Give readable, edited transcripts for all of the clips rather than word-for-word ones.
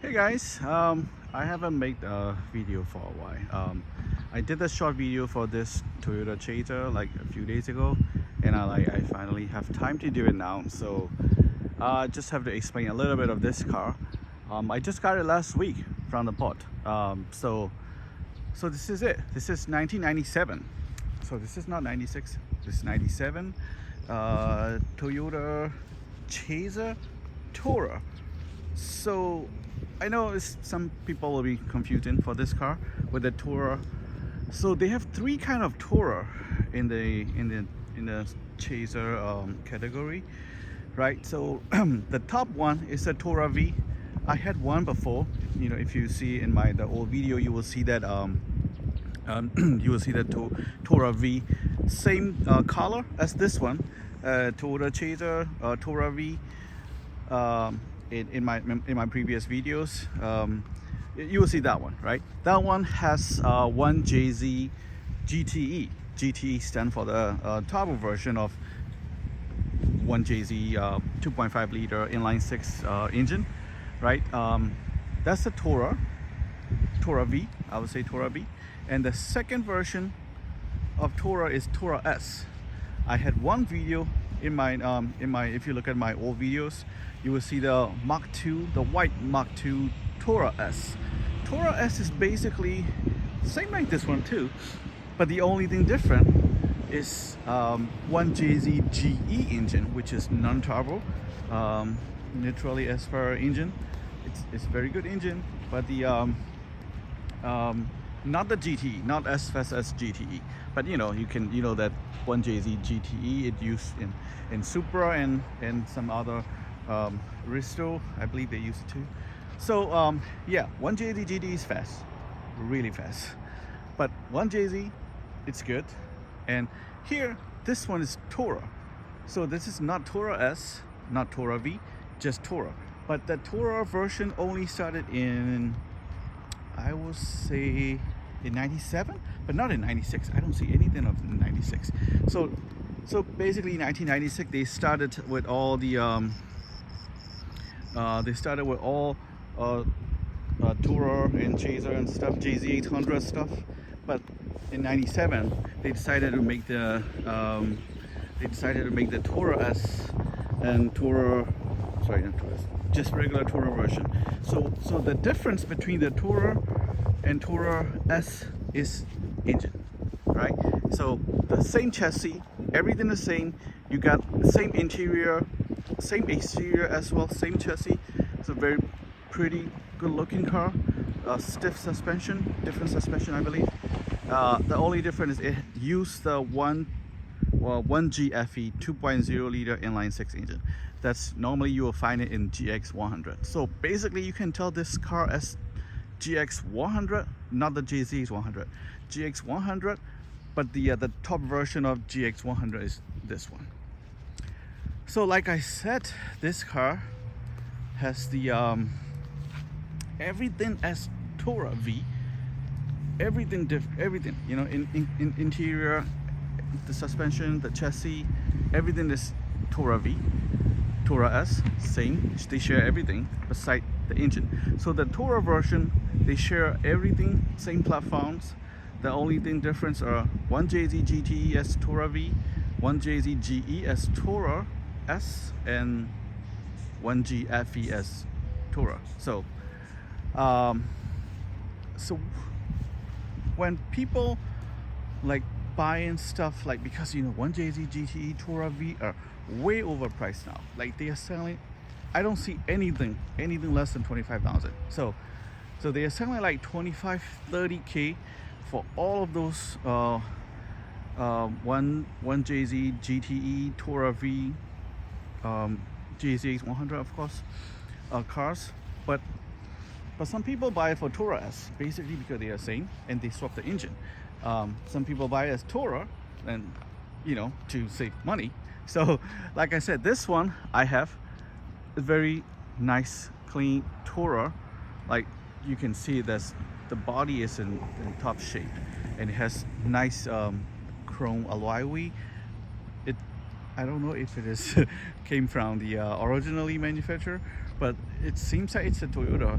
Hey guys, I haven't made a video for a while. I did a short video for this Toyota Chaser like a few days ago, and I finally have time to do it now. So I just have to explain a little bit of this car. I just got it last week from the port. So this is it. This is 1997. So this is not 96. This is 97. Toyota Chaser Tourer. So I know some people will be confusing for this car with the Tourer. So they have three kind of Tourer in the Chaser category, right? So the top one is the Tourer V. I had one before. You know, if you see in the old video, you will see that you will see the Tourer V, same color as this one, Toyota Chaser Tourer V. In my previous videos, you will see that one, right? That one has 1JZ GTE. GTE stands for the turbo version of 1JZ 2.5 liter inline 6 engine, right? That's the Tourer V. I would say Tourer V. And the second version of Tourer is Tourer S. I had one video in my if you look at my old videos, you will see the Mark II, the white Mark II Tourer S. Tourer S is basically same like this one too, but the only thing different is 1JZ GE engine, which is non-turbo, neutrally aspirated engine. It's very good engine, but the not the GTE, not as fast as GTE, but you know that 1JZ GTE it used in Supra and some other Risto, I believe they use it too. So yeah, 1JZ GTE is fast, really fast, but 1JZ it's good. And here this one is Tourer, so this is not Tourer S, not Tourer V, just Tourer. But the Tourer version only started in, I would say, in 97, but not in 96. I don't see anything of 96. So basically in 1996 they started with all the Tourer and Chaser and stuff, JZ800 stuff. But in 97 they decided to make the Tourer S and Tourer, sorry, not Tourer S, just regular Tourer version. So the difference between the Tourer and Tourer S is engine, right? So the same chassis, everything the same. You got the same interior, same exterior as well, same chassis. It's a very pretty, good-looking car. Stiff suspension, different suspension, I believe. The only difference is it used the 1GFE 2.0 liter inline 6 engine. That's normally you will find it in GX100. So basically you can tell this car as GX100, not the GZ100, GX100, but the top version of GX100 is this one. So like I said, this car has the everything as Tourer V, everything, you know, in interior, the suspension, the chassis, everything is Tourer V. Tourer S, same, they share everything beside the engine. So the Tourer version, they share everything, same platforms. The only thing difference are 1JZ GTE as Tourer V, 1JZ GE as Tourer S, and 1GFE as Tourer. So when people like buying stuff, like, because you know 1JZ GTE Tourer V are way overpriced now, like they are selling, I don't see anything less than 25,000. So they are selling like 25-30K for all of those 1JZ GTE Tourer V, GZ100 of course, cars. But some people buy it for Tourer S, basically because they are same and they swap the engine. Some people buy it as Tourer, and you know, to save money. So like I said, this one I have a very nice clean Tourer. Like you can see that the body is in top shape, and it has nice chrome alloy wheel. I don't know if it is came from the originally manufacturer, but it seems like it's a Toyota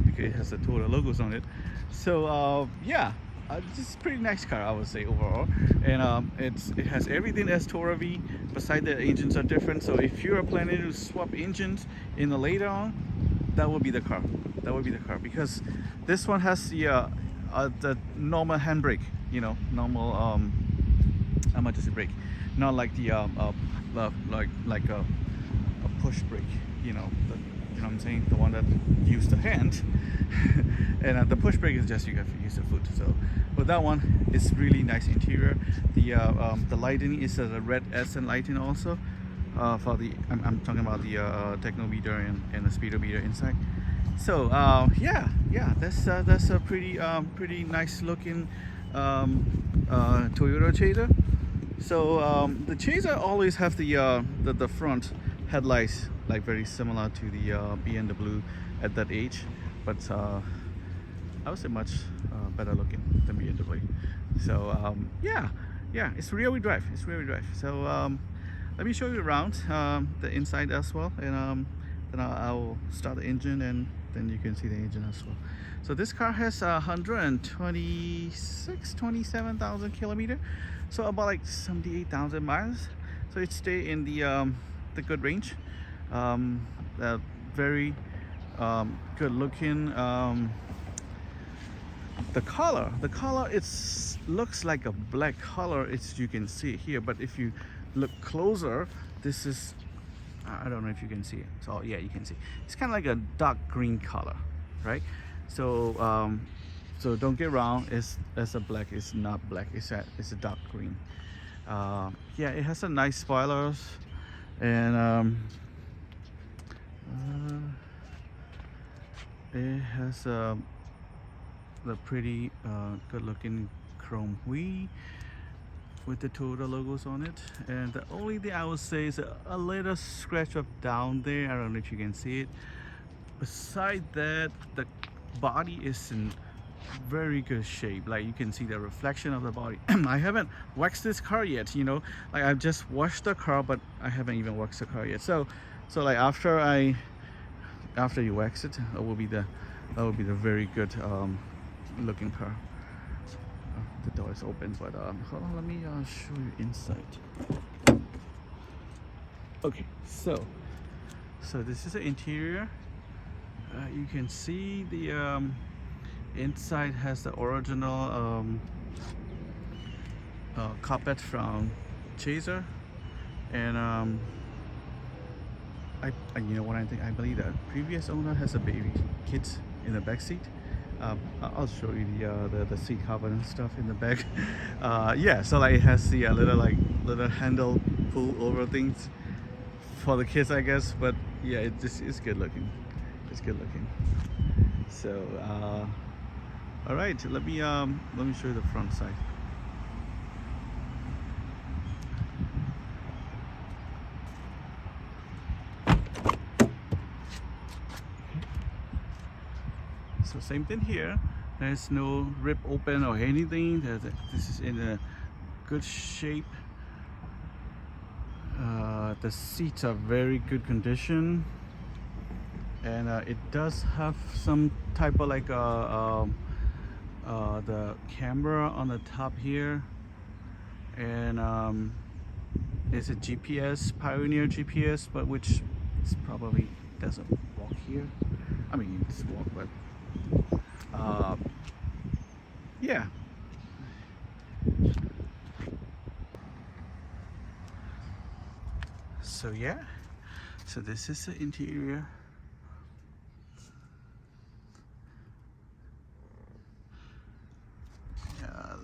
because it has the Toyota logos on it. So yeah, it's a pretty nice car, I would say, overall. And it has everything as Toyota V. Besides, the engines are different. So if you are planning to swap engines in the later on, that would be the car. That would be the car, because this one has the normal handbrake, normal emergency brake, not like the like a push brake, you know what I'm saying, the one that use the hand. And the push brake is just you have to use the foot. So, but that one is really nice interior. The lighting is a red accent lighting also. For the I'm talking about the technometer and the speedometer inside. So yeah, that's a pretty nice looking Toyota Chaser. So the Chaser always have the front headlights like very similar to the BMW at that age, but I would say much better looking than BMW. So yeah, it's rear wheel drive. It's rear wheel drive. So let me show you around the inside as well, and then I'll start the engine, and then you can see the engine as well. So this car has 27,000 kilometers, so about like 78,000 miles. So it stay in the good range. Very good looking. The color looks like a black color. You can see it here, but if you look closer, this is, I don't know if you can see it. So yeah, you can see it's kind of like a dark green color, right? So so don't get wrong, it's a black. It's not black. It's a dark green. Yeah, it has a nice spoilers, and it has the pretty good looking chrome wheel with the Toyota logos on it. And the only thing I would say is a little scratch up down there. I don't know if you can see it. Beside that, the body is in very good shape. Like you can see the reflection of the body. I haven't waxed this car yet, like I've just washed the car, but I haven't even waxed the car yet. So like after you wax it, that will be the very good looking car. The door is open, but hold on, let me show you inside. Okay, so this is the interior. You can see the inside has the original carpet from Chaser, and you know what I think? I believe the previous owner has a baby kids in the back seat. I'll show you the seat cover and stuff in the back. Yeah, so like it has the little handle pull over things for the kids, I guess. But yeah, it's good looking. It's good looking. So all right, let me show you the front side. So same thing here. There's no rip open or anything. This is in a good shape. The seats are very good condition, and it does have some type of like the camera on the top here, and it's a GPS, Pioneer GPS, but which is probably doesn't work here. I mean, it's work, but yeah. So yeah, so this is the interior.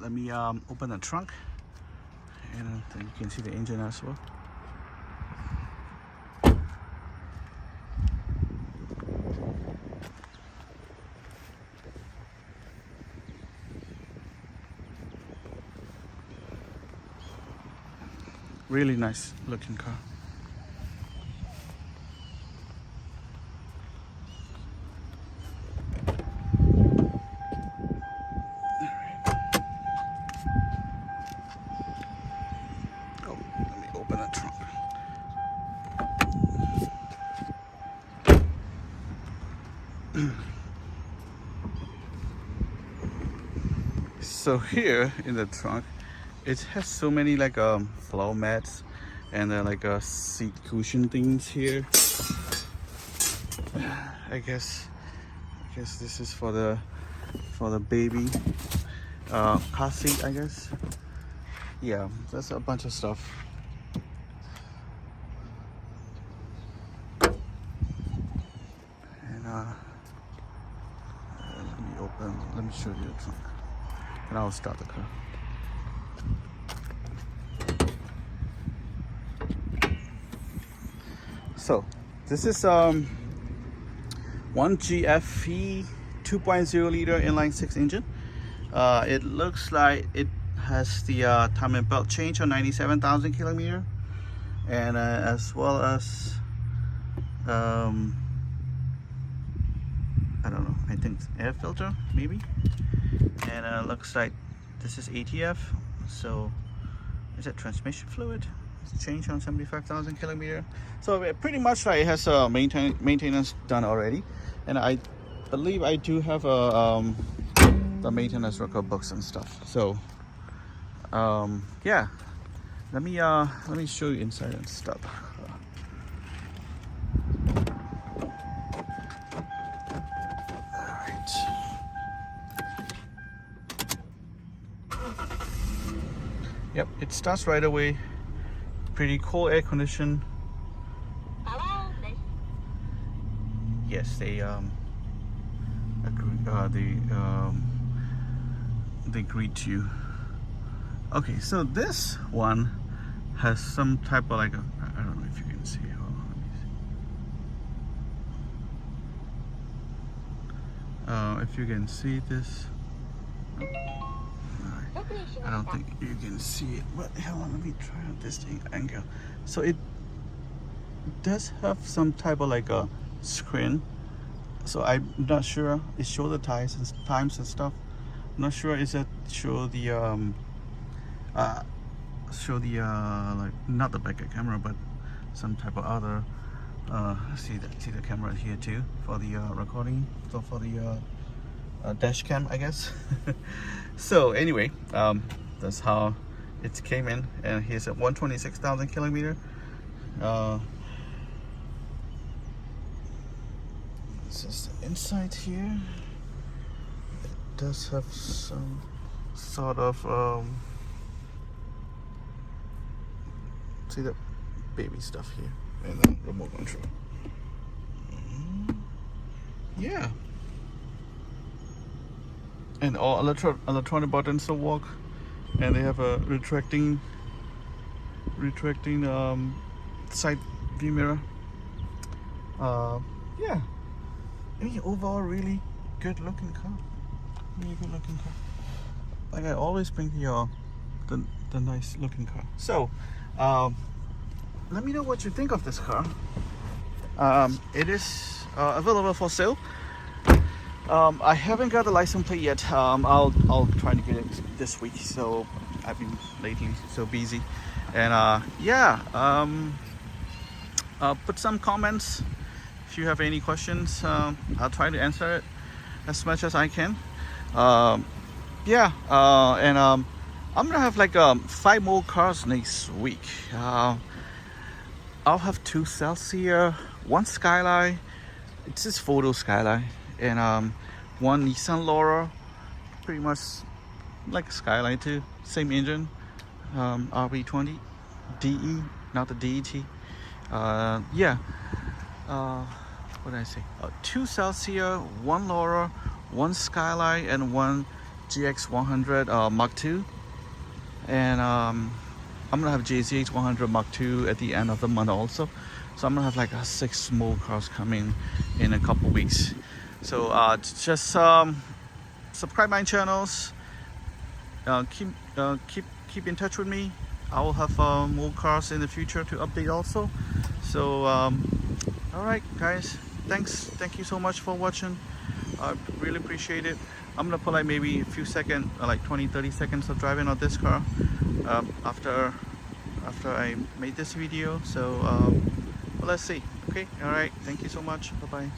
Let me open the trunk, and then you can see the engine as well. Really nice looking car. Oh, let me open the trunk. So here in the trunk, it has so many like floor mats and like seat cushion things here. I guess this is for the baby car seat, I guess. Yeah, that's a bunch of stuff. And let me show you the trunk, and I'll start the car. So this is 1GFE 2.0 liter inline 6 engine. It looks like it has the time and belt change on 97,000 kilometer, and as well as I don't know, I think air filter maybe. And looks like this is ATF. So is it transmission fluid? It's changed on 75,000 kilometer. So pretty much it has maintenance done already, and I believe I do have the maintenance record books and stuff. So yeah, let me show you inside and stuff. Yep, it starts right away. Pretty cool air condition. Yes, they greet you. Okay, so this one has some type of like I don't know if you can see. Hold on, let me see. If you can see this. I don't think you can see it, but hold on, let me try out this thing angle. So it does have some type of like a screen. So I'm not sure. It shows the times and stuff. I'm not sure is it show the like not the back camera, but some type of other see the camera here too for the recording. So for the dash cam, I guess. So anyway, that's how it came in, and here's at 126,000 kilometer. This is the inside here. It does have some sort of see the baby stuff here, and then remote control. Yeah. And all electronic buttons to work, and they have a retracting side view mirror. Yeah, I mean, overall really good looking car. Really good looking car. Like I always bring the nice looking car. So let me know what you think of this car. It is available for sale. I haven't got the license plate yet. I'll try to get it this week. So I've been lately so busy, and yeah. Put some comments if you have any questions. I'll try to answer it as much as I can. Yeah, and I'm gonna have like 5 more cars next week. I'll have 2 Celsius, 1 Skyline. It's just photo Skyline, and 1 Nissan Laura, pretty much like a Skyline too, same engine, RB20 DE, not the DET. Yeah, what did I say? 2 Celsius, 1 Laura, 1 Skyline, and 1 GX100 Mark II. And I'm gonna have JZX 100 Mark II at the end of the month also. So I'm gonna have like 6 more cars coming in a couple weeks. So just subscribe my channels. Keep in touch with me. I will have more cars in the future to update also. So all right guys, thank you so much for watching. I really appreciate it. I'm gonna put like maybe a few seconds, like 20-30 seconds of driving on this car after I made this video. So well, let's see. Okay, all right, thank you so much. Bye bye.